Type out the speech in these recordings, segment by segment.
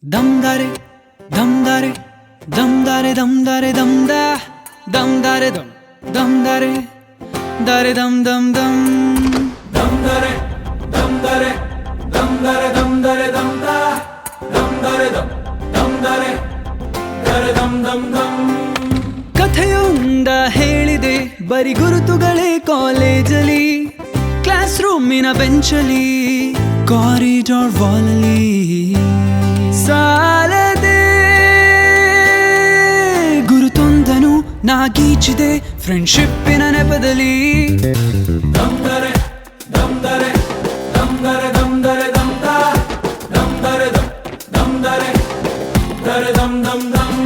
Dum dare, dum dare, dum dare, dum dare, dum da, dum dare, dum dare, dare dum dum dum. Dum dare, dum dare, dum dare, dum dare, dum da, dum dare, dum dare, dare dum dum dum. ಕಥೆಯೊಂದ ಹೇಳಿದೆ ಬರಿ ಗುರುತುಗಳೇ ಕಾಲೇಜಲ್ಲಿ, class ರೂಮಿನ ಬೆಂಚಲ್ಲಿ, corridor ವಾಲಲ್ಲಿ ಸಾಲದೆ ಗುರುತೊಂದನು ನಾಗೀಚಿದೆ ಫ್ರೆಂಡ್ಶಿಪ್ಪಿನ ನೆಪದಲ್ಲಿ. ದಮ್ದರೆ ದಮ್ದರೆ ದಮ್ದರೆ ದಮ್ದರೆ ದಮ್ದ ದಮ್ದರೆ ದಮ್ದರೆ ದರೆ ದಮ್ ದಮ್ ದಮ್.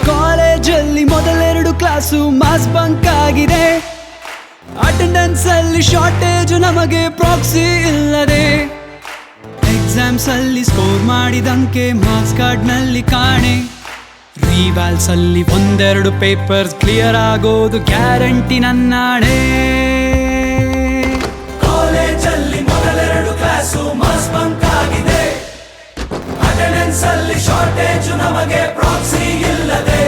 ಕಾಲೇಜಲ್ಲಿ ಮೊದಲೆರಡು class mass bunk ಆಗಿದೆ, attendance ಅಲ್ಲಿ ಶಾರ್ಟೇಜ್ ನಮಗೆ ಪ್ರಾಕ್ಸಿ ಇಲ್ಲದೆ, ಎಕ್ಸಾಮ್ಸ್ ಅಲ್ಲಿ ಸ್ಕೋರ್ ಮಾಡಿದಂಕೆ ಮಾರ್ಕ್ಸ್ ಕಾರ್ಡ್ ನಲ್ಲಿ ಕಾಣೆ, ರಿವ್ಯಾಲ್ಸ್ ಅಲ್ಲಿ ಒಂದೆರಡು ಪೇಪರ್ಸ್ ಕ್ಲಿಯರ್ ಆಗೋದು ಗ್ಯಾರಂಟಿ ನನ್ನಾಣೆ. ಕಾಲೇಜಲ್ಲಿ ಮೊದಲೆರಡು ಕ್ಲಾಸು ಮಾಸ್ ಬಂಕ್ ಆಗಿದೆ, ಅಟೆಂಡೆನ್ಸ್ ಅಲ್ಲಿ ಶಾರ್ಟೇಜ್ ನಮಗೆ ಪ್ರಾಕ್ಸಿ ಇಲ್ಲದೆ,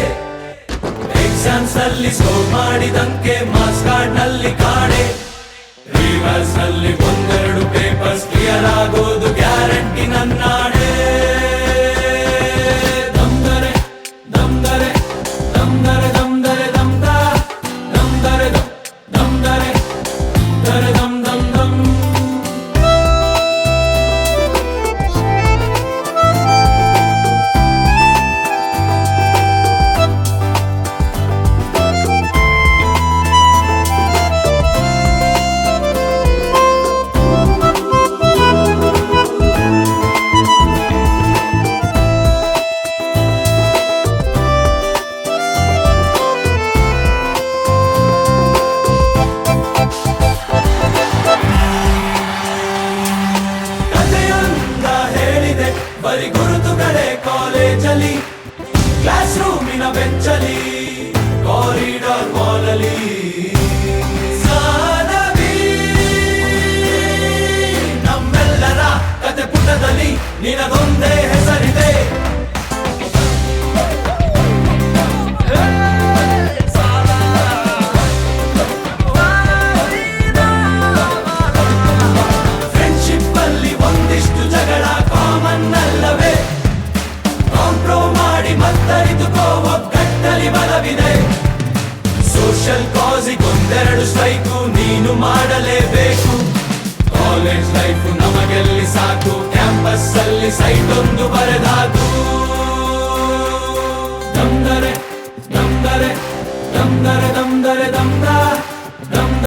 ಎಕ್ಸಾಮ್ಸ್ ಅಲ್ಲಿ ಸ್ಕೋರ್ ಮಾಡಿದಂಕೆ ಮಾರ್ಕ್ಸ್ ಕಾರ್ಡ್ ನಲ್ಲಿ ಕಾಣೆ, ರಿವ್ಯಾಲ್ಸ್ ನಲ್ಲಿ ಒಂದೆರಡು ಪೇಪರ್ಸ್ ಕ್ಲಿಯರ್ ಆಗೋದು ಗ್ಯಾರಂಟಿ ನನ್ನಾಣೆ. ದಮ್ದರೆ ದಮ್ದರೆ ದಮ್ದರೆ ದಮ್ದರೆ ದಮ್ದ ದಮ್ದರೆ ದಮ್ದರೆ ದರೆ ದಮ್ ದಮ್ ದಮ್. ಬರಿ ಗುರುತುಗಳೇ ಕಾಲೇಜಲ್ಲಿ, ಕ್ಲಾಸ್ ರೂಮಿನ ಬೆಂಚಲ್ಲಿ, ಕಾರಿಡಾರ್ ವಾಲಲ್ಲಿ ಸಾನವಿ ನಮ್ಮೆಲ್ಲರ ಕತೆ ಪುಟದಲ್ಲಿ ನಿನಗೊಂದೇ ಹೆಸರಿದೆ. ಫ್ರೆಂಡ್ಶಿಪ್ ಅಲ್ಲಿ ಒಂದಿಷ್ಟು ಜಗಳ ಕಾಮನ್ ಅಲ್ಲವೇ, ಕಾಂಪ್ರೋ ಮಾಡಿ ಮತ್ತರಿದುಕೋ ಒಗ್ಗಟ್ಟಲ್ಲಿ ಬಲವಿದೆ. ಸೋಷಿಯಲ್ ಕಾಸಿಗೊಂದೆರಡು ಸ್ಟ್ರೈಕು ನೀನು ಮಾಡಲೇಬೇಕು, ಕಾಲೇಜ್ ಲೈಫ್ ನಮಗೆಲ್ಲಿ ಸಾಕು, ಕ್ಯಾಂಪಸ್ ಅಲ್ಲಿ ಸೈಟ್ ಒಂದು ಬರೆದಾಕು. ದಮ್ದರೆ ದಮ್ದರೆ ದಮ್ದರೆ ದಮ್ದರೆ ದಮ್ದ